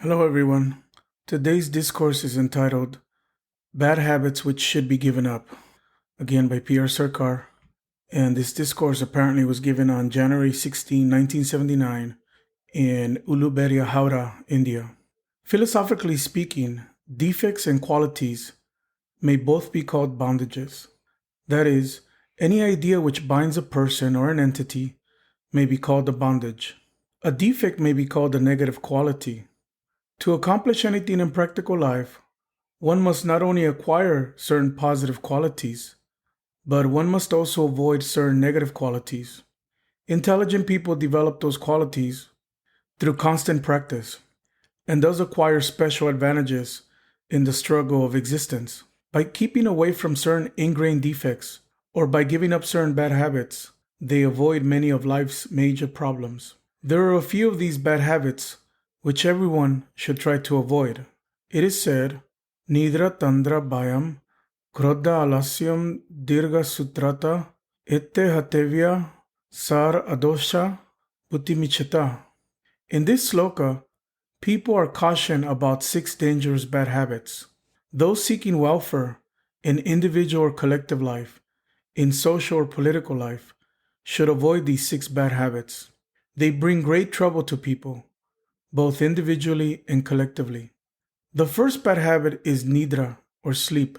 Hello, everyone. Today's discourse is entitled Bad Habits Which Should Be Given Up, again by PR Sarkar. And this discourse apparently was given on January 16, 1979, in Uluberia, Howrah, India. Philosophically speaking, defects and qualities may both be called bondages. That is, any idea which binds a person or an entity may be called a bondage. A defect may be called a negative quality. To accomplish anything in practical life, one must not only acquire certain positive qualities, but one must also avoid certain negative qualities. Intelligent people develop those qualities through constant practice, and thus acquire special advantages in the struggle of existence. By keeping away from certain ingrained defects, or by giving up certain bad habits, they avoid many of life's major problems. There are a few of these bad habits which everyone should try to avoid. It is said, Nidra Tandra Bhayam, Krodha Alasyam Dirga Sutrata, Ette Hatevya Sar Adosha Buddhimichata. In this sloka, people are cautioned about 6 dangerous bad habits. Those seeking welfare in individual or collective life, in social or political life, should avoid these 6 bad habits. They bring great trouble to people, both individually and collectively. The first bad habit is nidra, or sleep.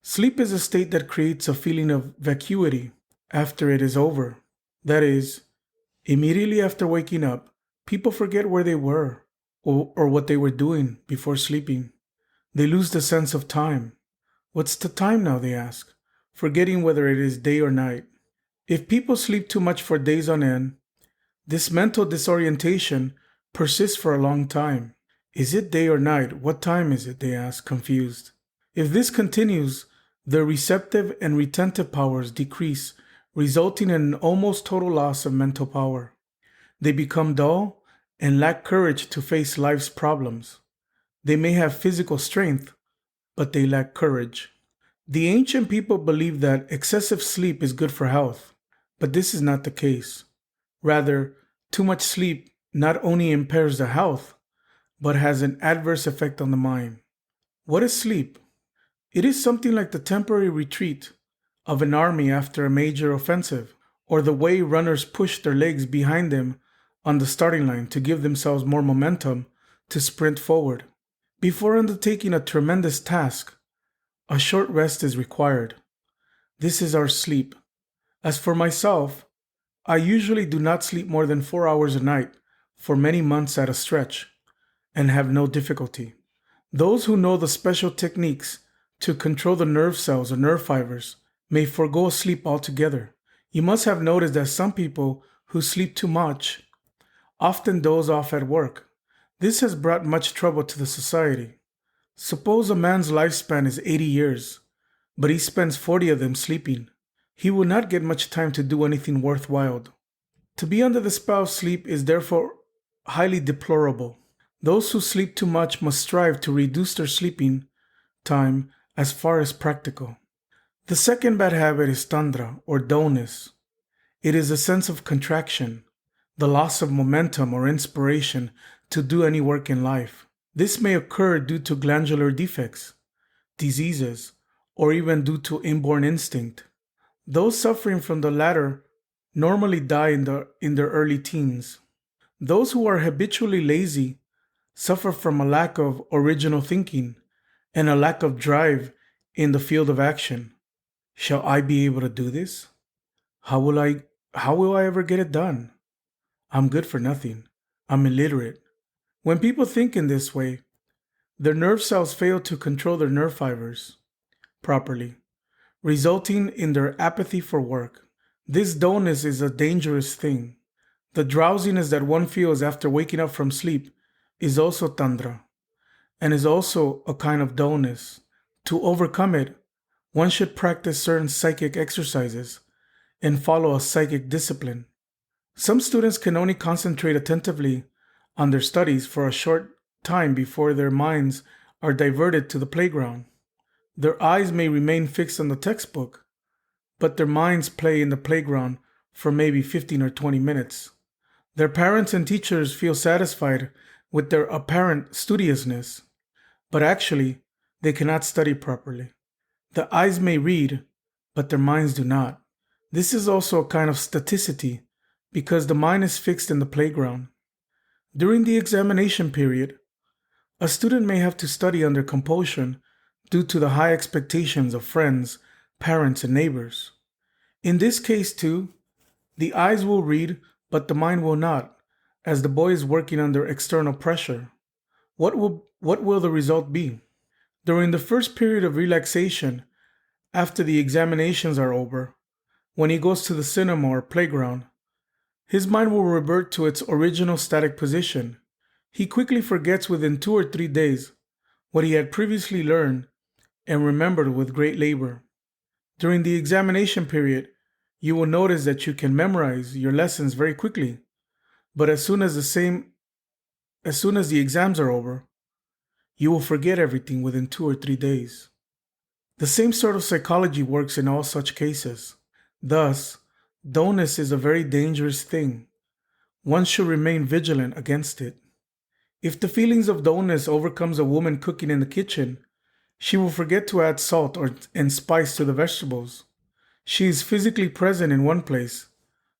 Sleep is a state that creates a feeling of vacuity after it is over. That is, immediately after waking up, people forget where they were or what they were doing before sleeping. They lose the sense of time. What's the time now, they ask, forgetting whether it is day or night. If people sleep too much for days on end, this mental disorientation persists for a long time. Is it day or night? What time is it? They ask, confused. If this continues, their receptive and retentive powers decrease, resulting in an almost total loss of mental power. They become dull and lack courage to face life's problems. They may have physical strength, but they lack courage. The ancient people believed that excessive sleep is good for health, but this is not the case. Rather, too much sleep not only impairs the health, but has an adverse effect on the mind. What is sleep? It is something like the temporary retreat of an army after a major offensive, or the way runners push their legs behind them on the starting line to give themselves more momentum to sprint forward. Before undertaking a tremendous task, a short rest is required. This is our sleep. As for myself, I usually do not sleep more than 4 hours a night for many months at a stretch, and have no difficulty. Those who know the special techniques to control the nerve cells or nerve fibers may forego sleep altogether. You must have noticed that some people who sleep too much often doze off at work. This has brought much trouble to the society. Suppose a man's lifespan is 80 years, but he spends 40 of them sleeping. He will not get much time to do anything worthwhile. To be under the spell of sleep is therefore highly deplorable. Those who sleep too much must strive to reduce their sleeping time as far as practical. The second bad habit is tandra, or dullness. It is a sense of contraction, the loss of momentum or inspiration to do any work in life. This may occur due to glandular defects, diseases, or even due to inborn instinct. Those suffering from the latter normally die in their early teens. Those who are habitually lazy suffer from a lack of original thinking and a lack of drive in the field of action. Shall I be able to do this? How will I ever get it done? I'm good for nothing. I'm illiterate. When people think in this way, their nerve cells fail to control their nerve fibers properly, resulting in their apathy for work. This dullness is a dangerous thing. The drowsiness that one feels after waking up from sleep is also tandra, and is also a kind of dullness. To overcome it, one should practice certain psychic exercises and follow a psychic discipline. Some students can only concentrate attentively on their studies for a short time before their minds are diverted to the playground. Their eyes may remain fixed on the textbook, but their minds play in the playground for maybe 15 or 20 minutes. Their parents and teachers feel satisfied with their apparent studiousness, but actually, they cannot study properly. The eyes may read, but their minds do not. This is also a kind of staticity because the mind is fixed in the playground. During the examination period, a student may have to study under compulsion due to the high expectations of friends, parents, and neighbors. In this case, too, the eyes will read, but the mind will not, as the boy is working under external pressure. What will the result be? During the first period of relaxation, after the examinations are over, when he goes to the cinema or playground, his mind will revert to its original static position. He quickly forgets within 2 or 3 days what he had previously learned and remembered with great labor. During the examination period, you will notice that you can memorize your lessons very quickly, but as soon as the exams are over, you will forget everything within 2 or 3 days. The same sort of psychology works in all such cases. Thus, dullness is a very dangerous thing. One should remain vigilant against it. If the feelings of dullness overcomes a woman cooking in the kitchen, she will forget to add salt and spice to the vegetables. She is physically present in one place,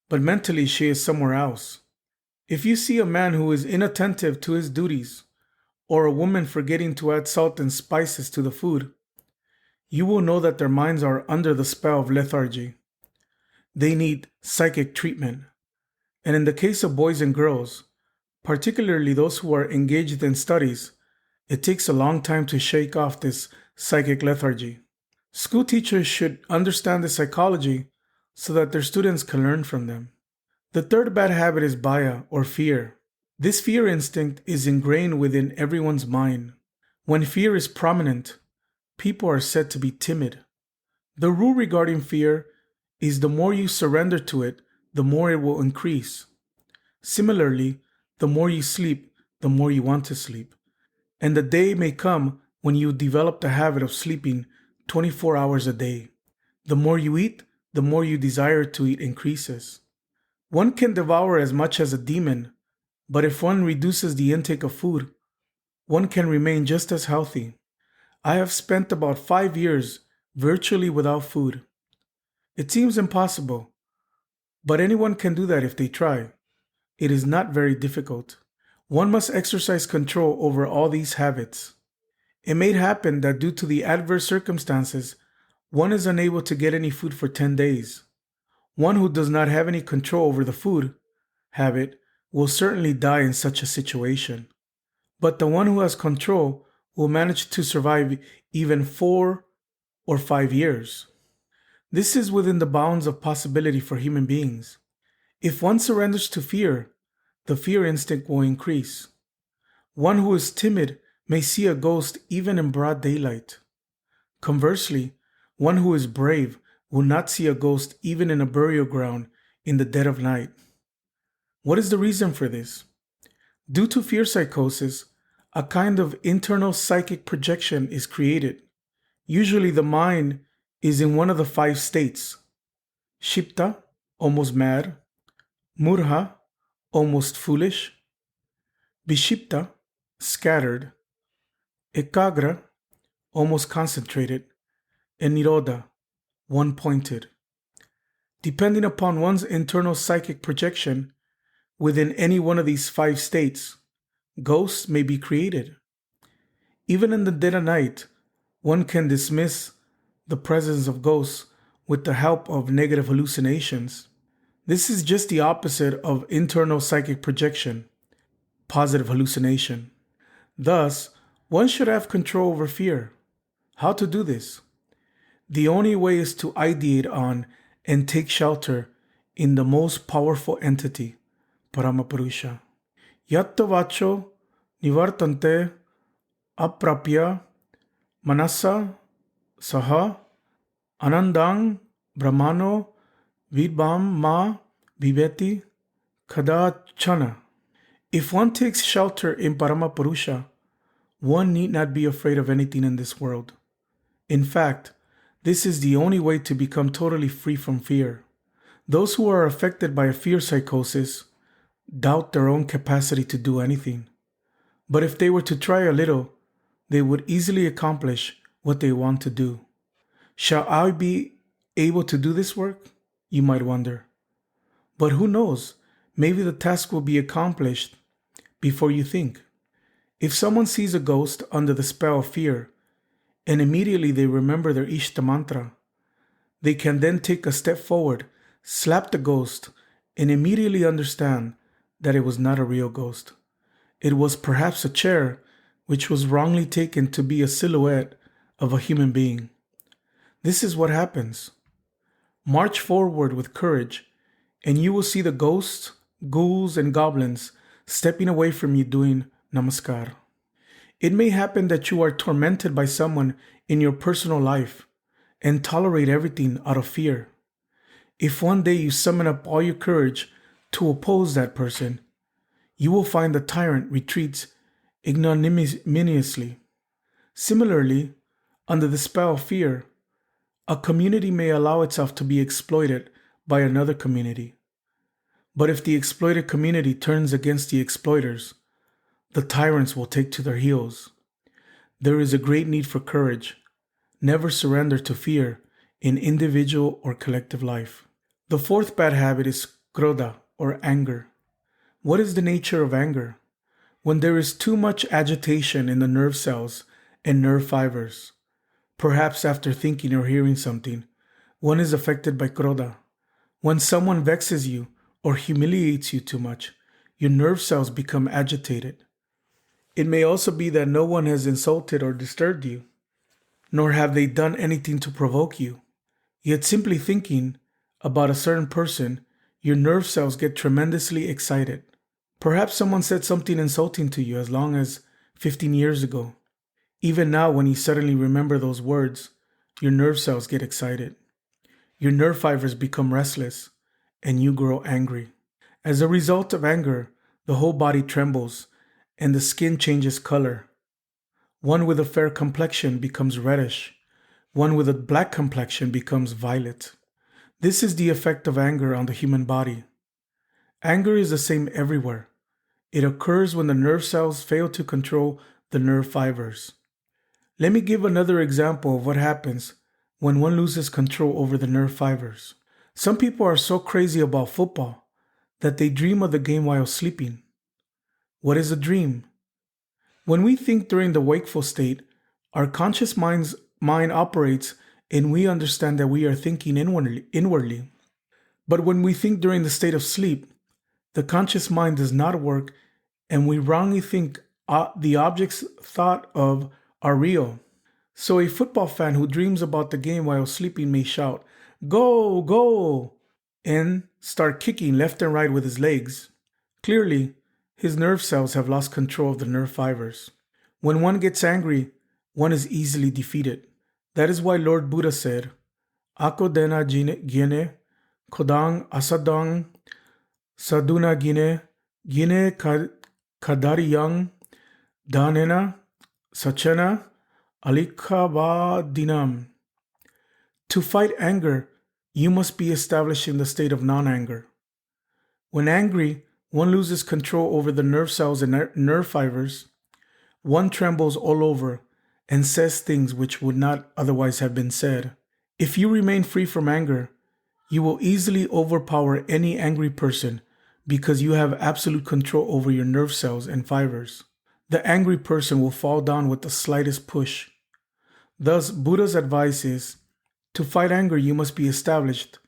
but mentally she is somewhere else. If you see a man who is inattentive to his duties, or a woman forgetting to add salt and spices to the food, you will know that their minds are under the spell of lethargy. They need psychic treatment. And in the case of boys and girls, particularly those who are engaged in studies, it takes a long time to shake off this psychic lethargy. School teachers should understand this psychology so that their students can learn from them. The third bad habit is bhaya, or fear. This fear instinct is ingrained within everyone's mind. When fear is prominent, people are said to be timid. The rule regarding fear is the more you surrender to it, the more it will increase. Similarly, the more you sleep, the more you want to sleep. And the day may come when you develop the habit of sleeping 24 hours a day. The more you eat, the more you desire to eat increases. One can devour as much as a demon, but if one reduces the intake of food, one can remain just as healthy. I have spent about 5 years virtually without food. It seems impossible, but anyone can do that if they try. It is not very difficult. One must exercise control over all these habits. It may happen that due to the adverse circumstances, one is unable to get any food for 10 days. One who does not have any control over the food habit will certainly die in such a situation. But the one who has control will manage to survive even 4 or 5 years. This is within the bounds of possibility for human beings. If one surrenders to fear, the fear instinct will increase. One who is timid may see a ghost even in broad daylight. Conversely, one who is brave will not see a ghost even in a burial ground in the dead of night. What is the reason for this? Due to fear psychosis, a kind of internal psychic projection is created. Usually the mind is in one of the 5 states: Shipta, almost mad; Murha, almost foolish; Bishipta, scattered; Ekagra, almost concentrated; and Nirodha, one-pointed. Depending upon one's internal psychic projection, within any one of these 5 states, ghosts may be created. Even in the dead of night, one can dismiss the presence of ghosts with the help of negative hallucinations. This is just the opposite of internal psychic projection, positive hallucination. Thus, one should have control over fear. How to do this? The only way is to ideate on and take shelter in the most powerful entity, Paramapurusha. Yatta vacho nivartante aprapya manasa saha anandang brahmano vidbam ma viveti kadachana. If one takes shelter in Paramapurusha, one need not be afraid of anything in this world. In fact, this is the only way to become totally free from fear. Those who are affected by a fear psychosis doubt their own capacity to do anything. But if they were to try a little, they would easily accomplish what they want to do. Shall I be able to do this work? You might wonder. But who knows? Maybe the task will be accomplished before you think. If someone sees a ghost under the spell of fear, and immediately they remember their Ishta mantra, they can then take a step forward, slap the ghost, and immediately understand that it was not a real ghost. It was perhaps a chair which was wrongly taken to be a silhouette of a human being. This is what happens. March forward with courage, and you will see the ghosts, ghouls, and goblins stepping away from you doing namaskar. It may happen that you are tormented by someone in your personal life and tolerate everything out of fear. If one day you summon up all your courage to oppose that person, you will find the tyrant retreats ignominiously. Similarly, under the spell of fear, a community may allow itself to be exploited by another community. But if the exploited community turns against the exploiters, the tyrants will take to their heels. There is a great need for courage. Never surrender to fear in individual or collective life. The fourth bad habit is krodha, or anger. What is the nature of anger? When there is too much agitation in the nerve cells and nerve fibers, perhaps after thinking or hearing something, one is affected by krodha. When someone vexes you or humiliates you too much, your nerve cells become agitated. It may also be that no one has insulted or disturbed you, nor have they done anything to provoke you. Yet simply thinking about a certain person, your nerve cells get tremendously excited. Perhaps someone said something insulting to you as long as 15 years ago. Even now, when you suddenly remember those words, your nerve cells get excited. Your nerve fibers become restless, and you grow angry. As a result of anger, the whole body trembles, and the skin changes color. One with a fair complexion becomes reddish. One with a black complexion becomes violet. This is the effect of anger on the human body. Anger is the same everywhere. It occurs when the nerve cells fail to control the nerve fibers. Let me give another example of what happens when one loses control over the nerve fibers. Some people are so crazy about football that they dream of the game while sleeping. What is a dream? When we think during the wakeful state, our conscious mind operates and we understand that we are thinking inwardly. But when we think during the state of sleep, the conscious mind does not work and we wrongly think the objects thought of are real. So a football fan who dreams about the game while sleeping may shout, "Go, go!" and start kicking left and right with his legs. Clearly, his nerve cells have lost control of the nerve fibers. When one gets angry, one is easily defeated. That is why Lord Buddha said, "Ako dena gine, kodang asadang, saduna gine kadariyang, danena, sachena, alikabadinam." To fight anger, you must be established in the state of non-anger. When angry, one loses control over the nerve cells and nerve fibers. One trembles all over and says things which would not otherwise have been said. If you remain free from anger, you will easily overpower any angry person because you have absolute control over your nerve cells and fibers. The angry person will fall down with the slightest push. Thus, Buddha's advice is, to fight anger, you must be established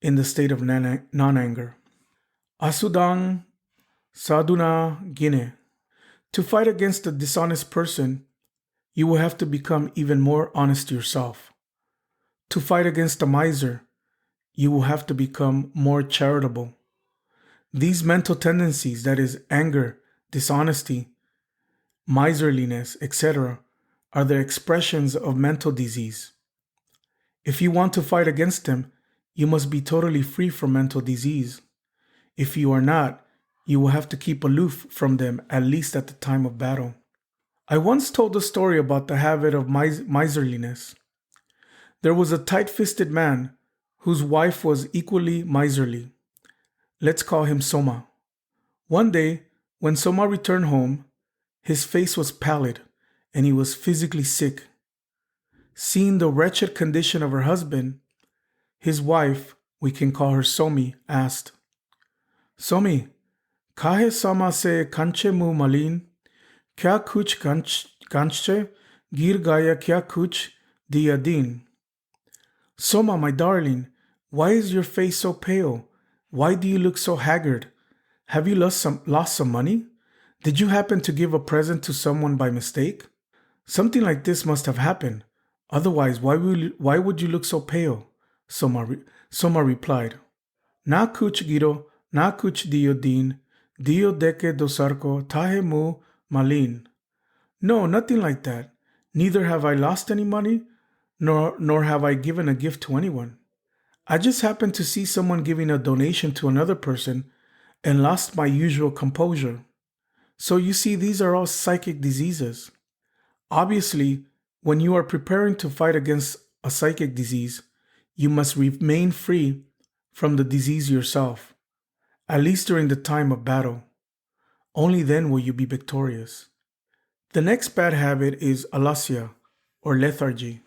in the state of non-anger. Asudang saduna gine. To fight against a dishonest person, you will have to become even more honest yourself. To fight against a miser, you will have to become more charitable. These mental tendencies, that is, anger, dishonesty, miserliness, etc., are the expressions of mental disease. If you want to fight against them, you must be totally free from mental disease. If you are not, you will have to keep aloof from them, at least at the time of battle. I once told a story about the habit of miserliness. There was a tight-fisted man whose wife was equally miserly. Let's call him Soma. One day, when Soma returned home, His face was pallid, and he was physically sick. Seeing the wretched condition of her husband, his wife, we can call her Somi, asked, Somi, kahe sama se kanche mu malin? Kya kuch kanche? Gir gaya kya kuch diya din? Soma, my darling, why is your face so pale? Why do you look so haggard? Have you lost some money? Did you happen to give a present to someone by mistake? Something like this must have happened. Otherwise, why would you look so pale? Soma replied, Na kuch giro, na kuch dio din, dio deke dosarko tahe mu malin. No, nothing like that. Neither have I lost any money, nor have I given a gift to anyone. I just happened to see someone giving a donation to another person and lost my usual composure. So you see, these are all psychic diseases. Obviously, when you are preparing to fight against a psychic disease, you must remain free from the disease yourself, at least during the time of battle. Only then will you be victorious. The next bad habit is alasya, or lethargy.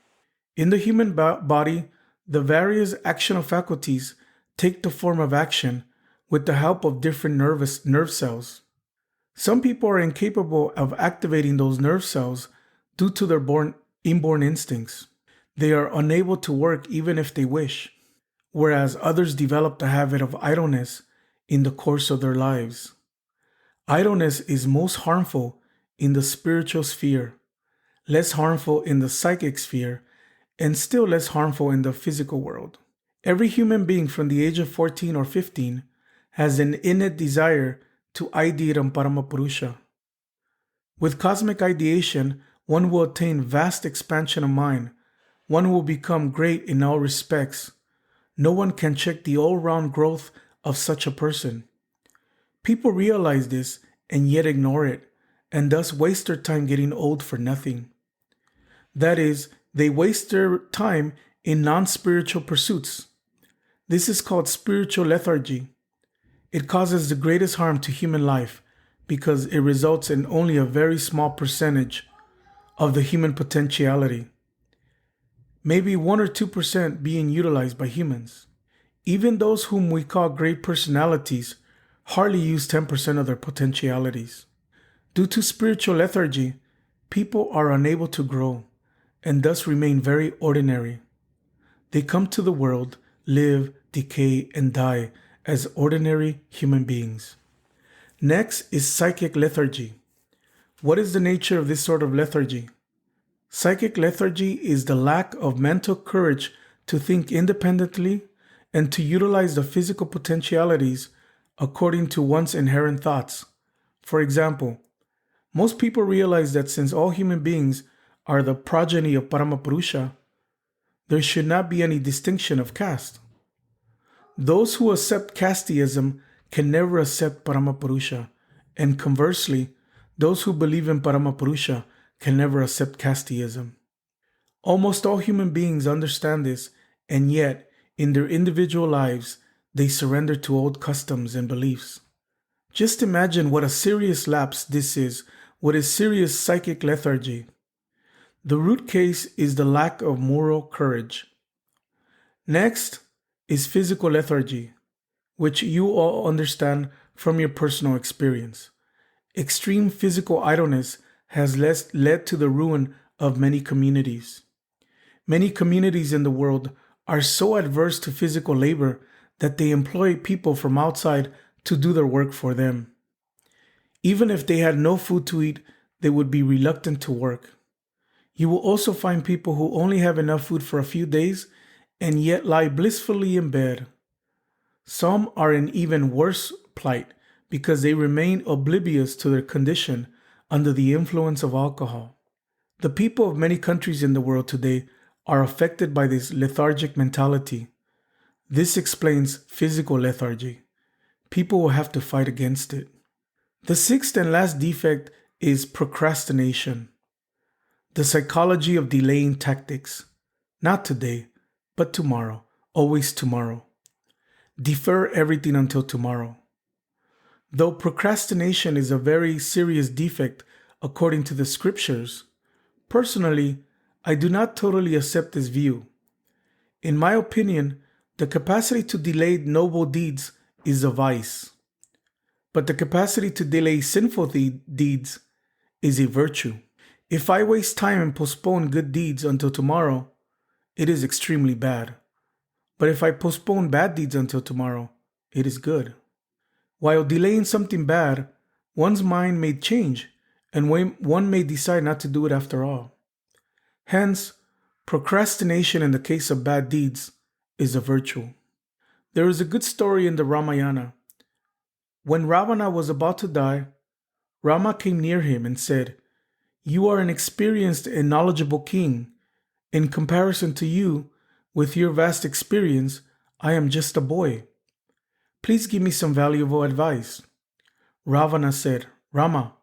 In the human body, the various actional faculties take the form of action with the help of different nerve cells. Some people are incapable of activating those nerve cells due to their inborn instincts. They are unable to work even if they wish, whereas others develop the habit of idleness in the course of their lives. Idleness is most harmful in the spiritual sphere, less harmful in the psychic sphere, and still less harmful in the physical world. Every human being from the age of 14 or 15 has an innate desire to ideate Paramapurusha. With cosmic ideation, one will attain vast expansion of mind. One will become great in all respects. No one can check the all-round growth of such a person. People realize this and yet ignore it, and thus waste their time getting old for nothing. That is, they waste their time in non-spiritual pursuits. This is called spiritual lethargy. It causes the greatest harm to human life because it results in only a very small percentage of the human potentiality. Maybe 1 or 2% being utilized by humans. Even those whom we call great personalities hardly use 10% of their potentialities. Due to spiritual lethargy, people are unable to grow and thus remain very ordinary. They come to the world, live, decay, and die as ordinary human beings. Next is psychic lethargy. What is the nature of this sort of lethargy? Psychic lethargy is the lack of mental courage to think independently and to utilize the physical potentialities according to one's inherent thoughts. For example, most people realize that since all human beings are the progeny of Paramapurusha, there should not be any distinction of caste. Those who accept casteism can never accept Paramapurusha, and conversely, those who believe in Paramapurusha can never accept casteism. Almost all human beings understand this, and yet, in their individual lives, they surrender to old customs and beliefs. Just imagine what a serious lapse this is, what is serious psychic lethargy. The root case is the lack of moral courage. Next is physical lethargy, which you all understand from your personal experience. Extreme physical idleness has led to the ruin of many communities. Many communities in the world are so adverse to physical labor that they employ people from outside to do their work for them. Even if they had no food to eat, they would be reluctant to work. You will also find people who only have enough food for a few days and yet lie blissfully in bed. Some are in even worse plight because they remain oblivious to their condition under the influence of alcohol. The people of many countries in the world today are affected by this lethargic mentality. This explains physical lethargy. People will have to fight against it. The sixth and last defect is procrastination. The psychology of delaying tactics. Not today, but tomorrow. Always tomorrow. Defer everything until tomorrow. Though procrastination is a very serious defect according to the scriptures. Personally, I do not totally accept this view. In my opinion, the capacity to delay noble deeds is a vice, but the capacity to delay sinful deeds is a virtue. If I waste time and postpone good deeds until tomorrow, it is extremely bad. But if I postpone bad deeds until tomorrow, it is good. While delaying something bad, one's mind may change, and one may decide not to do it after all. Hence, procrastination in the case of bad deeds is a virtue. There is a good story in the Ramayana. When Ravana was about to die, Rama came near him and said, "You are an experienced and knowledgeable king. In comparison to you, with your vast experience, I am just a boy. Please give me some valuable advice." Ravana said, "Rama,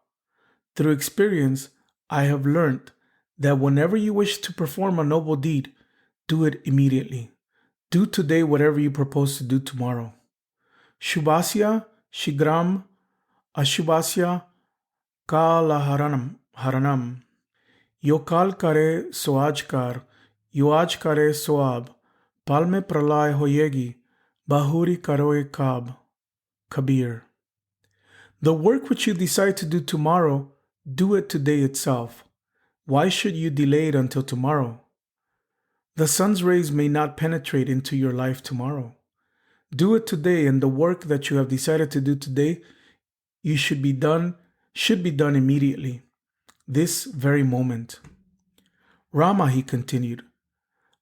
through experience, I have learnt that whenever you wish to perform a noble deed, do it immediately. Do today whatever you propose to do tomorrow. Shubhasya shigram ashubhasya kalaharanam. Yo kal kare so aaj kar, yo aaj kare so ab, pal mein pralay hoyegi, bahuri karoe kab." Kabir. The work which you decide to do tomorrow, do it today itself. Why should you delay it until tomorrow? The sun's rays may not penetrate into your life tomorrow. Do it today, and the work that you have decided to do today, should be done immediately, this very moment. Rama, he continued,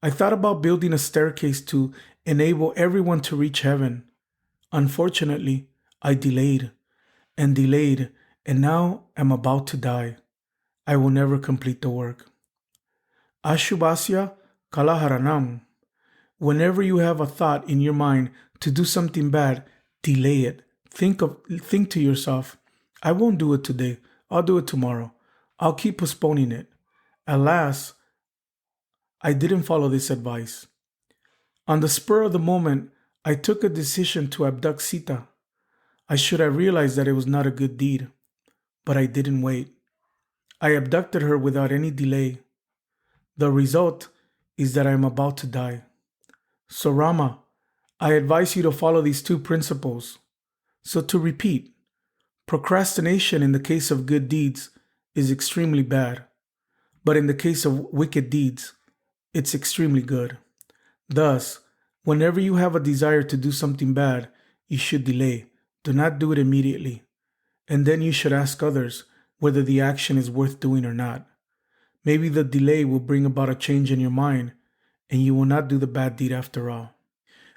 I thought about building a staircase to enable everyone to reach heaven. Unfortunately, I delayed, and now am about to die. I will never complete the work. Ashubhasya kalaharanam. Whenever you have a thought in your mind to do something bad, delay it. Think to yourself, I won't do it today. I'll do it tomorrow. I'll keep postponing it. Alas, I didn't follow this advice. On the spur of the moment, I took a decision to abduct Sita. I should have realized that it was not a good deed, but I didn't wait. I abducted her without any delay. The result is that I am about to die. So Rama, I advise you to follow these two principles. So to repeat, procrastination in the case of good deeds is extremely bad, but in the case of wicked deeds, it's extremely good. Thus, whenever you have a desire to do something bad, you should delay. Do not do it immediately. And then you should ask others whether the action is worth doing or not. Maybe the delay will bring about a change in your mind, and you will not do the bad deed after all.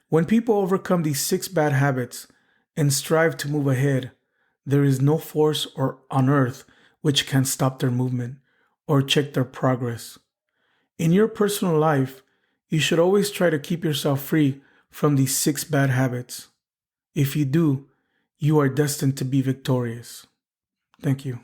When people overcome these 6 bad habits and strive to move ahead, there is no force on earth which can stop their movement or check their progress. In your personal life, you should always try to keep yourself free from these 6 bad habits. If you do, you are destined to be victorious. Thank you.